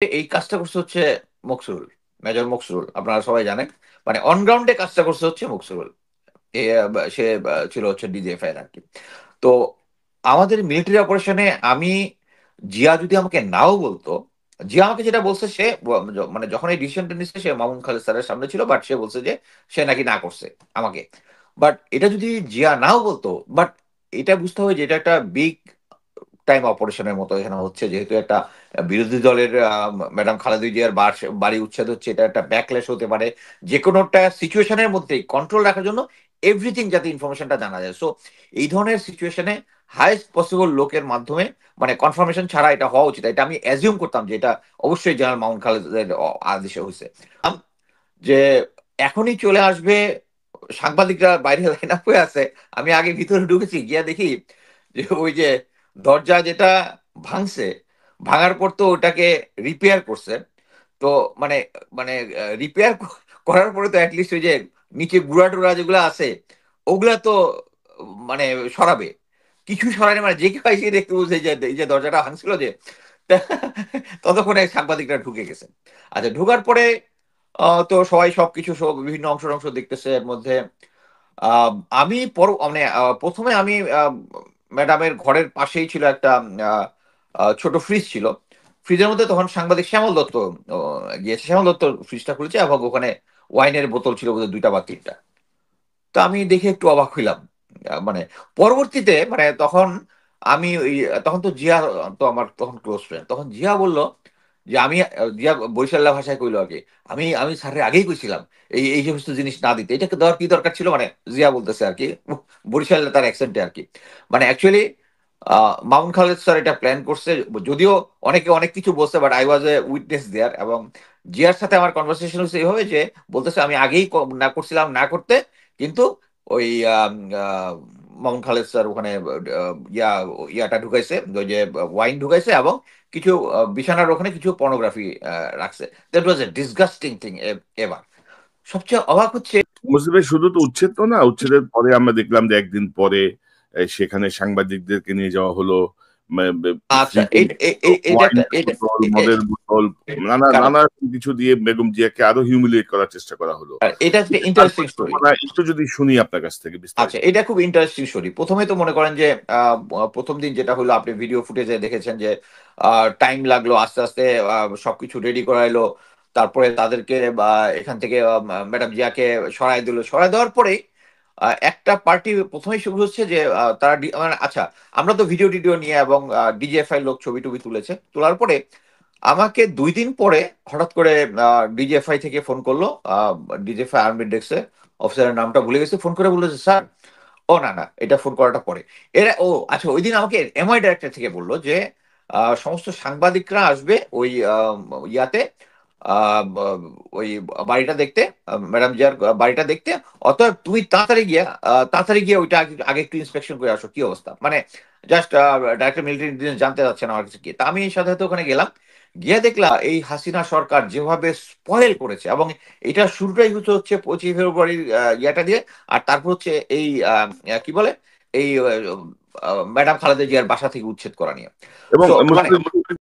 এই কাজটা করছে হচ্ছে মকসুরুল, মেজর মকসুরুল। আপনারা সবাই জানেন। মানে অন গ্রাউন্ডে কাজটা করছে হচ্ছে মকসুরুল। সে ছিল হচ্ছে ডিজিএফআই এর আরকি। তো আমাদের মিলিটারি অপারেশনে আমি জিয়া যদি আমাকে নাও বলতো, জিয়া আমাকে যেটা বলছে সে মানে যখন এই ডিসিশনটা নিচ্ছে সে মামুন খালেদ স্যারের সামনে ছিল, বাট সে বলছে যে সে নাকি না করছে আমাকে। বাট এটা যদি জিয়া নাও বলতো, বাট এটা বুঝতে হবে যে এটা একটা বিগ টাইম অপারেশনের মতো এখানে হচ্ছে, যেহেতু একটা বিরোধী দলের ম্যাডাম খালেদা জিয়ার বাড়ি উচ্ছেদ হচ্ছে, এটা একটা ব্যাকলেশ হতে পারে। যে কোনো একটা সিচুয়েশনের মধ্যে কন্ট্রোল রাখার জন্য এভরিথিং যাতে ইনফরমেশনটা জানা যায়। সো এই ধরনের সিচুয়েশনে হাইয়েস্ট পসিবল লোকের মাধ্যমে, মানে কনফার্মেশন ছাড়া এটা হওয়া উচিত। এটা আমি অ্যাজিউম করতাম যে এটা অবশ্যই জেনারেল মাউন্ট খালেদের আদেশে হয়েছে। যে এখনই চলে আসবে, সাংবাদিকরা বাইরে লাইন আপ হয়ে আছে। আমি আগে ভিতরে ঢুকেছি, গিয়া দেখি যে ওই যে দরজা যেটা ভাঙছে, ভাঙার পর তো ওটাকে রিপেয়ার করছে। তো মানে মানে রিপেয়ার করার পরে তো অ্যাটলিস্ট ওই যে নিচে গুড়া টুড়া যেগুলো আছে ওগুলা তো মানে সরাবে। কিছু সরানি, মানে যে কেউ এসে দেখতে বুঝে যে এই যে দরজাটা ভাঙছিল যে ততক্ষণে সাংবাদিকরা ঢুকে গেছে। আচ্ছা, ঢোকার পরে তো সবাই সবকিছু সব বিভিন্ন অংশ অংশ দেখতেছে। এর মধ্যে আহ, আমি মানে প্রথমে আমি ম্যাডামের ঘরের পাশেই ছিল একটা ছোট ফ্রিজ ছিল। ফ্রিজের মধ্যে তখন সাংবাদিক শ্যামল দত্ত গিয়েছে। শ্যামল দত্ত ফ্রিজটা খুলেছে এবং ওখানে ওয়াইনের বোতল ছিল বোধহয় 2টা বা 3টা। তো আমি দেখে একটু অবাক হইলাম। মানে পরবর্তীতে মানে তখন আমি ওই তখন তো জিয়া, তো আমার তখন ক্লোজ ফ্রেন্ড, তখন জিয়া বলল যে আমি জিয়া বরিশাল্লা ভাষায় কইলো আর কি, আমি আমি স্যারের আগেই কইছিলাম এই এই সমস্ত জিনিস না দিতে, এটাকে দেওয়ার কি দরকার ছিল, মানে জিয়া বলতেছে আর কি, বরিশালে তার অ্যাকসেন্টে আর কি। মানে অ্যাকচুয়ালি মামুন খালেদ স্যার এটা প্ল্যান করছে। যদিও অনেকে অনেক কিছু বলছে, but I was a witness there. এবং জিয়ার সাথে আমার কনভারসেশন হচ্ছে এইভাবে যে বলতেছে আমি আগেই না করছিলাম না করতে, কিন্তু ওই মামুন খালেদ স্যার ওখানে ইয়াটা ঢুকাইছে, ওই যে ওয়াইন ঢুকাইছে এবং কিছু বিছানার ওখানে কিছু পর্নোগ্রাফি রাখছে। That was A disgusting thing ever. সবচেয়ে অবাক হচ্ছে, মুসলিম ভাই, শুধু তো উচ্ছেদ তো না, উচ্ছেদের পরে আমরা দেখলাম যে একদিন পরে সেখানে সাংবাদিকদেরকে নিয়ে যাওয়া হলো, আচ্ছা ফ্রিজে এটা একটা ওয়াইনের বোতল, মদের বোতল, নানা কারণ নানা কিছু দিয়ে বেগম জিয়াকে আরো হিউমিলিয়েট করার চেষ্টা করা হলো। এটা একটা তার ইন্টারেস্টিং স্টোরি। পরিকল্পনা একটু যদি শুনি আপনার কাছ থেকে আচ্ছা, বিস্তারিত। এটা খুব ইন্টারেস্টিং স্টোরি। প্রথমে তো মনে করেন যে প্রথম দিন যেটা হলো, আপনি ভিডিও ফুটেজে দেখেছেন যে টাইম লাগলো, আস্তে আস্তে সবকিছু রেডি করাইলো। তারপরে তাদেরকে এখান থেকে ম্যাডাম জিয়াকে সরাই দিল। সরাই দেওয়ার পরে একটা পার্টি প্রথমেই শুরু হচ্ছে যে তারা মানে আচ্ছা, আমরা তো ভিডিও টিডিও নিয়ে এবং ডিজিএফআই লোক ছবি টবি তুলেছে। তোলার পরে আমাকে 2 দিন পরে হঠাৎ করে ডিজিএফআই থেকে ফোন করলো। ডিজিএফআই আর্মি ডেস্কে অফিসারের নামটা ভুলে গেছে, ফোন করে বললো যে স্যার, ও না না, এটা ফোন করাটা পরে। এরা ও আচ্ছা, ওই দিন আমাকে এমআই ডাইরেক্টর থেকে বললো যে সমস্ত সাংবাদিকরা আসবে ওই ইয়াতে, ওই বাড়িটা দেখতে, ম্যাডাম জিয়ার বাড়িটা দেখতে। অতএব তুমি তাড়াতাড়ি গিয়ে ওইটা আগে আগে একটু ইন্সপেকশন করে আসো কি অবস্থা। মানে জাস্ট ডাইরেক্টর মিলিটারি ইন্টেলিজেন্স জানতে চাচ্ছেন আমার কাছে কি। তা আমি সাথে সাথে ওখানে গেলাম। গিয়ে দেখলাম এই হাসিনা সরকার যেভাবে স্পয়েল করেছে, এবং এটা শুরুটাই হচ্ছে 25 ফেব্রুয়ারির ইয়াটা দিয়ে। আর তারপর হচ্ছে এই কি বলে, এই ম্যাডাম খালেদা জিয়ার বাসা থেকে উচ্ছেদ করা নিয়ে। এবং সো মানে মুসলিম